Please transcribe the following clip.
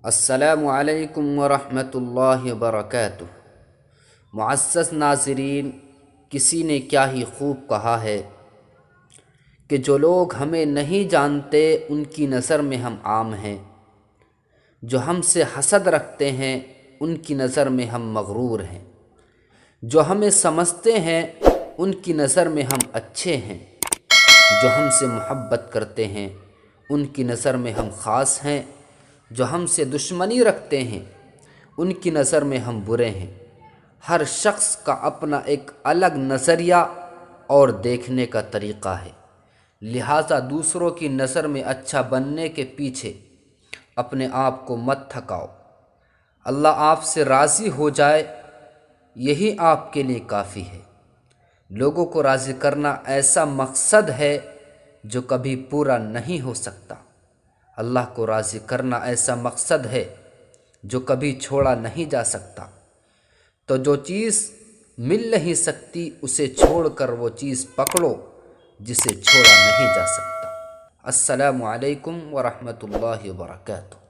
السلام علیکم ورحمۃ اللہ وبرکاتہ۔ معزز ناظرین، کسی نے کیا ہی خوب کہا ہے کہ جو لوگ ہمیں نہیں جانتے ان کی نظر میں ہم عام ہیں، جو ہم سے حسد رکھتے ہیں ان کی نظر میں ہم مغرور ہیں، جو ہمیں سمجھتے ہیں ان کی نظر میں ہم اچھے ہیں، جو ہم سے محبت کرتے ہیں ان کی نظر میں ہم خاص ہیں، جو ہم سے دشمنی رکھتے ہیں ان کی نظر میں ہم برے ہیں۔ ہر شخص کا اپنا ایک الگ نظریہ اور دیکھنے کا طریقہ ہے، لہٰذا دوسروں کی نظر میں اچھا بننے کے پیچھے اپنے آپ کو مت تھکاؤ۔ اللہ آپ سے راضی ہو جائے یہی آپ کے لیے کافی ہے۔ لوگوں کو راضی کرنا ایسا مقصد ہے جو کبھی پورا نہیں ہو سکتا۔ اللہ کو راضی کرنا ایسا مقصد ہے جو کبھی چھوڑا نہیں جا سکتا۔ تو جو چیز مل نہیں سکتی اسے چھوڑ کر وہ چیز پکڑو جسے چھوڑا نہیں جا سکتا۔ السلام علیکم ورحمۃ اللہ وبرکاتہ۔